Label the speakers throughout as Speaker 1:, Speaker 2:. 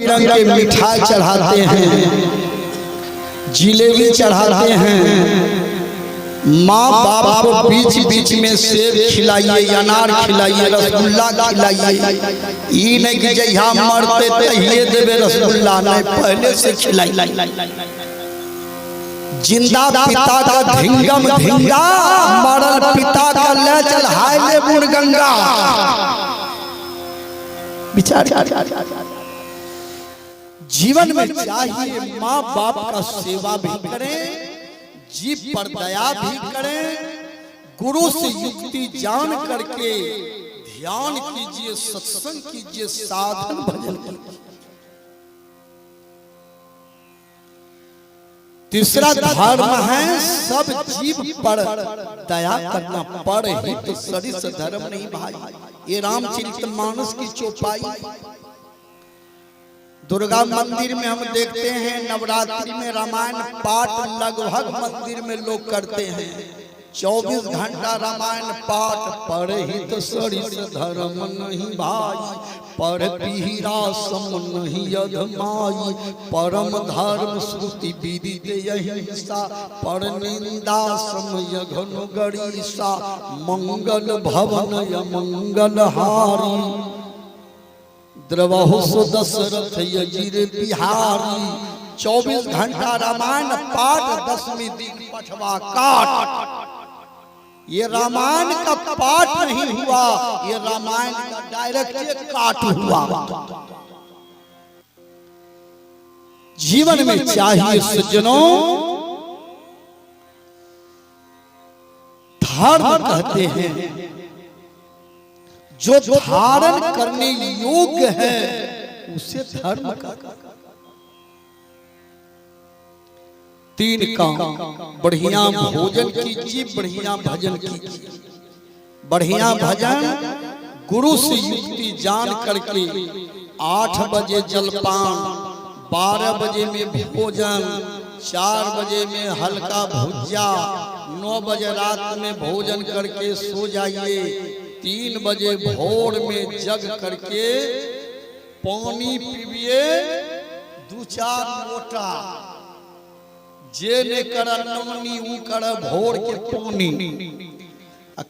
Speaker 1: रंग के मिठाई चढ़ाते हैं, जिलेबी चढ़ाते हैं। माँ बाप को बीच बीच में सेब खिलाइए, अनार खिलाइए, रसगुल्ला खिलाइए। ई नहीं कि जहिया मरते तहिए देवे रसगुल्ला, नहीं, पहले से खिलाइए। जिंदा पिता का धिंगम धिंगा, मरल पिता का ले चल हाय ले बुढ़ गंगा। विचार जीवन में चाहिए माँ बाप का सेवा भी करें, जीव पर दया भी करें, गुरु से युक्ति जान करके ध्यान कीजिए, सत्संग कीजिए, साधन भजन कीजिए। तीसरा धर्म है सब जीव पर दया करना। पर हित सरिस धर्म नहीं भाई। ये रामचरितमानस की चौपाई। दुर्गा मंदिर में हम देखते हैं नवरात्रि में रामायण पाठ लगभग मंदिर में लोग करते हैं। 24 घंटा रामायण पाठ। पर हित सरिस धर्म नहीं भाई, पर पीरा सम नहीं अधमाई। परम धर्म श्रुति विदित अहिंसा, पर निंदा समय घन गरीसा। मंगल भवन मंगल हारी, द्रवहु सो दशरथ यजिर बिहारी। 24 घंटा रामायण पाठ, 10वीं दिन पठवा काट। ये रामायण का पाठ नहीं हुआ, ये रामायण का डायरेक्ट काट हुआ। जीवन में चाहिए सज्जनों, धर्म कहते हैं जो धारण करने योग्य है उसे धर्म कहते हैं। 3 काम। बढ़िया भोजन कीजिए, बढ़िया भजन कीजिए। बढ़िया भजन गुरु से युक्ति जान करके 8 बजे जलपान, 12 बजे में भोजन, 4 बजे में हल्का भुजिया, 9 बजे रात में भोजन करके सो जाइए। 3 बजे भोर में जग करके पानी पीजिए 2-4 लोटा। जे ने कर नमनी ऊ कर भोर के पानी।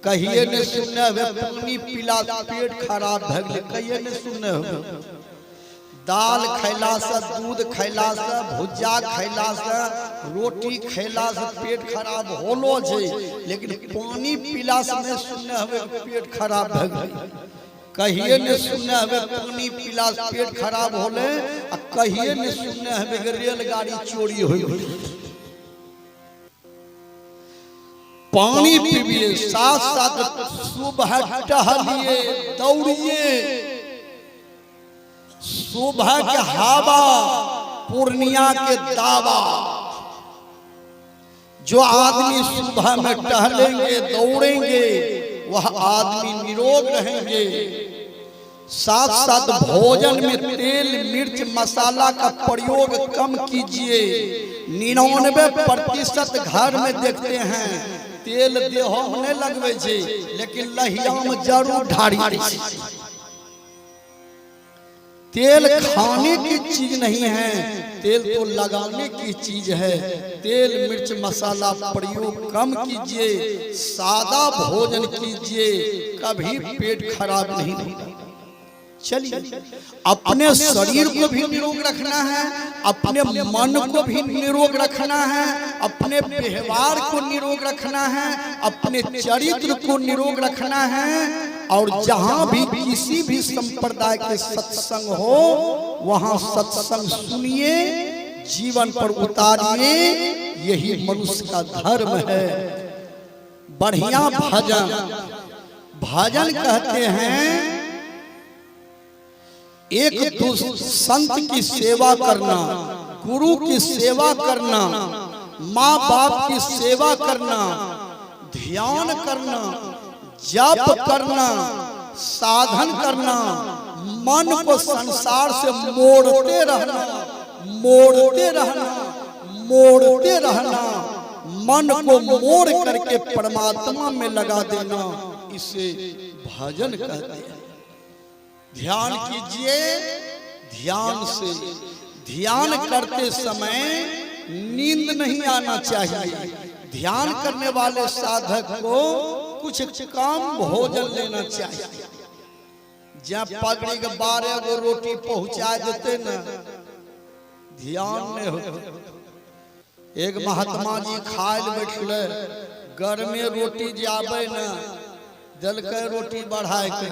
Speaker 1: कहिए ने सुनने हुए पानी पीला पेट खराब भ गेल, कहिए ने सुनने हुए। दाल खैला से, दूध खैला से, भुजिया खैला से, रोटी खैला से पेट खराब होलो छै, लेकिन पानी पीला से नहीं सुनने हुए पेट खराब भ गेल। कहिए ने सुनने हुए पानी पीला से पेट खराब होले, आ कहिए ने सुनने हुए रेलगाड़ी चोरी हो गई। पानी पीजिए, साथ साथ सुबह टहलिए, दौड़िए। सुबह के हवा पूर्णिया के दावा। जो आदमी सुबह में टहलेंगे, दौड़ेंगे, वह आदमी निरोग रहेंगे। साथ साथ भोजन में तेल मिर्च मसाला का प्रयोग कम कीजिए। 99% घर में देखते हैं तेल देह में नहीं लगवे छे, लेकिन लहिया में जरूर ढारी छे। तेल खाने की चीज नहीं है, तेल तो लगाने की चीज है। तेल मिर्च मसाला प्रयोग कम कीजिए, सादा भोजन कीजिए, कभी पेट खराब नहीं होगा। चलिए, अपने शरीर को भी निरोग रखना है, अपने मन को भी निरोग रखना है, अपने व्यवहार को निरोग रखना है, अपने चरित्र को निरोग रखना है। और जहां भी किसी भी संप्रदाय के सत्संग हो, वहां सत्संग सुनिए, जीवन पर उतारिए। यही मनुष्य का धर्म है। बढ़िया भजन। भजन कहते हैं एक संत की सेवा करना, गुरु की सेवा करना, माँ बाप की सेवा करना, ध्यान करना, जप करना, साधन करना, मन को संसार से मोड़ते रहना, मोड़ते रहना, मोड़ते रहना, मन को मोड़ करके परमात्मा में लगा देना, इसे भजन कहते हैं। ध्यान कीजिए, ध्यान से। ध्यान करते समय नींद नहीं आना चाहिए। ध्यान करने वाले साधक को कुछ कम भोजन लेना चाहिए। जब पगड़ी के 12 गो रोटी पहुंचा देते न, ध्यान नहीं होते। एक महात्मा जी खाए बैठले, घर में रोटी जाबे न, दलके रोटी बढ़ाए के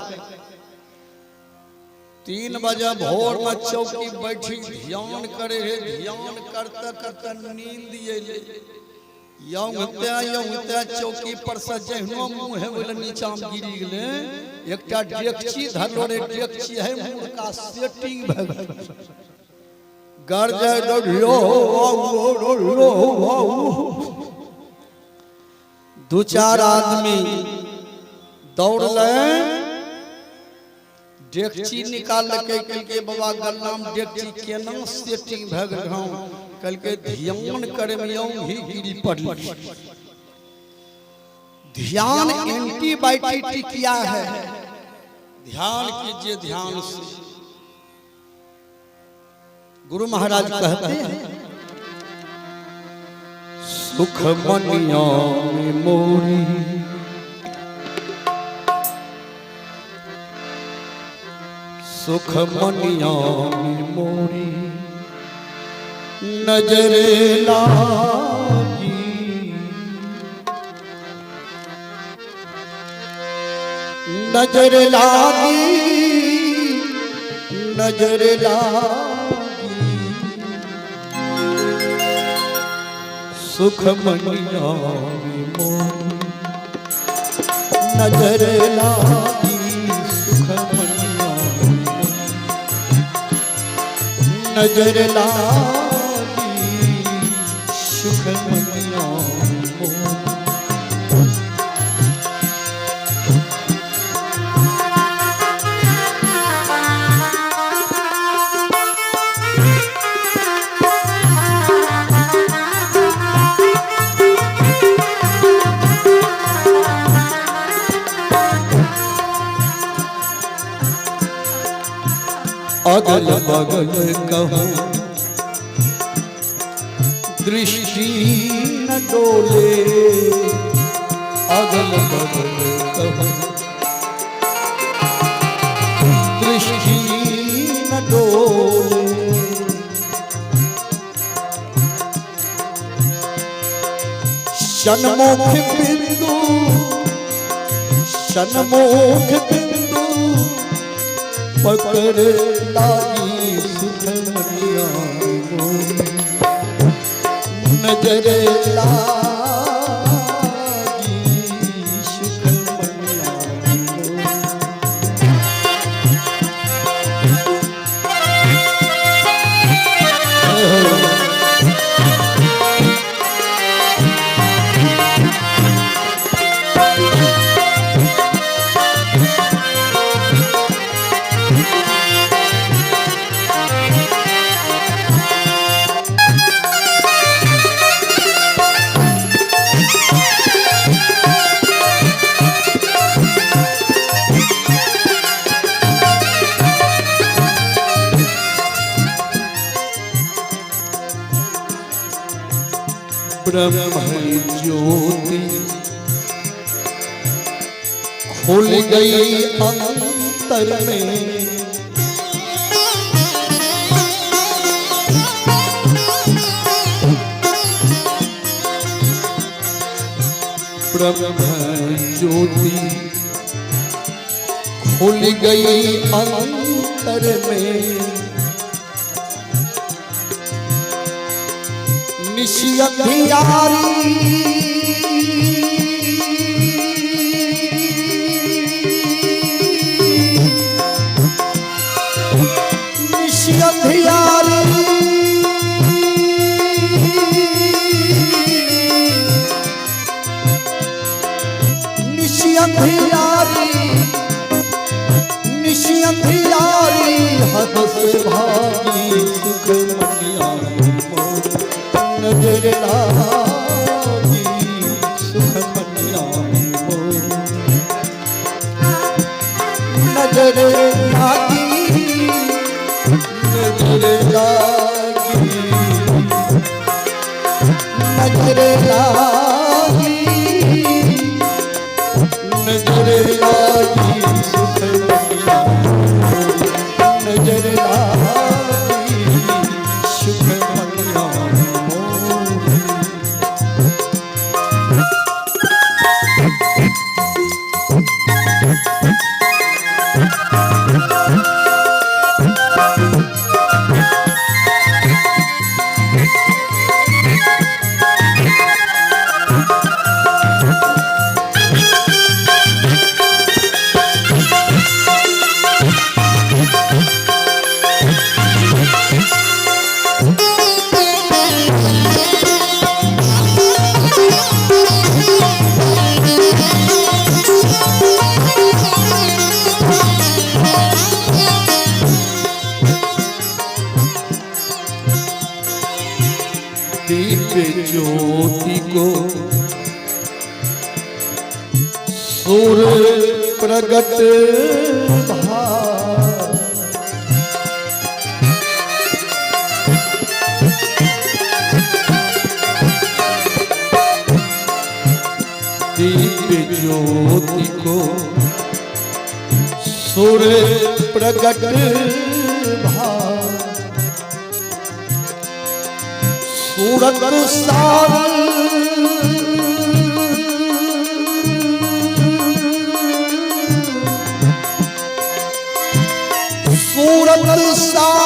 Speaker 1: 3 बजे भोर में चौकी बैठी ध्यान करे है। ध्यान करते करते नींद ये यौंते चौकी पर से जहनो मुंह है बोले नीचा में गिरी गेले। एकटा डेकची धरलो रे, डेकची है मुंह का सेटिंग भ गेल। गर्जे लो 2-4 आदमी दौड़ले, डेकची निकाल के बाबा गल्ला में डेकची केना सेटिंग भ गेल हूं। कल के ध्यान करे में ही गिरी पड़ली। ध्यान एंटीबायोटिक टिकिया है। ध्यान कीजिए ध्यान से। गुरु महाराज कहते हैं, सुख मनिया में मोरी, सुख मनिया में मोरी नजर लागी, नजर लागी, नजर लागी, सुख मनिया में मोरी नजर लागी, सुख मनिया नजर लागी, सुख मनिया अगल बगल कहो दृष्टि न डोले, अगल बगल कहो दृष्टि न डोले, सन्मुख बिंदु, सन्मुख बिंदु पकड़ लागी, सुख मनिया नजर लागी, सुख मनिया ब्रह्म ज्योति खुल गई अंतर में, ब्रह्म ज्योति खुल गई अंतर में, निशी अंधियारी, निशी अंधियारी, निशी अंधियारी, निशी अंधियारी हद से भागी, सुख मनिया नजर लागी, सुख मनिया नजर लागी, दीप ज्योति को सूर्य प्रगट भार, दीप ज्योति को सूर्य प्रगट भार, सूरत सार सूरत सार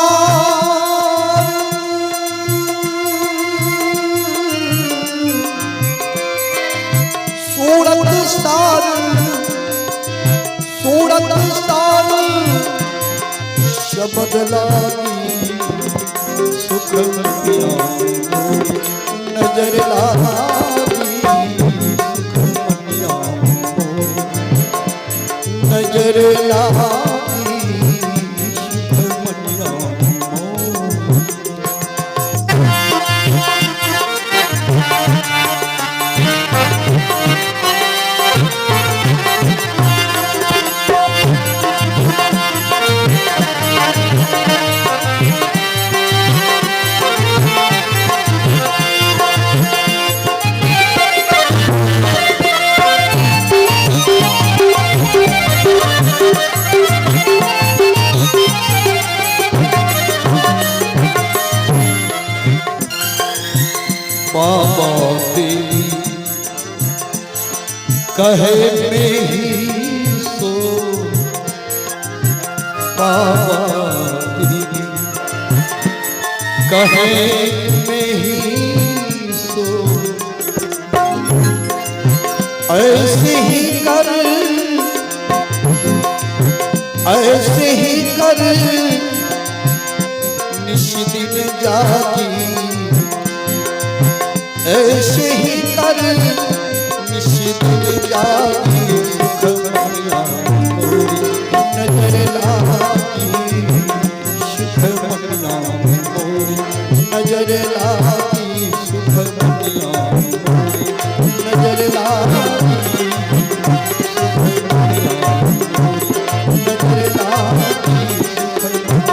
Speaker 1: सूरत सार सूरत सार शब्द लागी सुख मनिया नजर लागी सुख मनिया नजर लागी सुख मनिया बाबा तेरी कहे में ही सो, बाबा तेरी कहे में ही सो, ऐसे ही कर ऐसे ही कर निश्चित जागी, ऐसे ही कर निश्चित जागी सुख मनिया मोरी नजर लागी सुख मनिया मोरी नजर लागी सुख मनिया मोरी नजर लागी सुख मनिया मोरी नजर लागी सुख मनिया।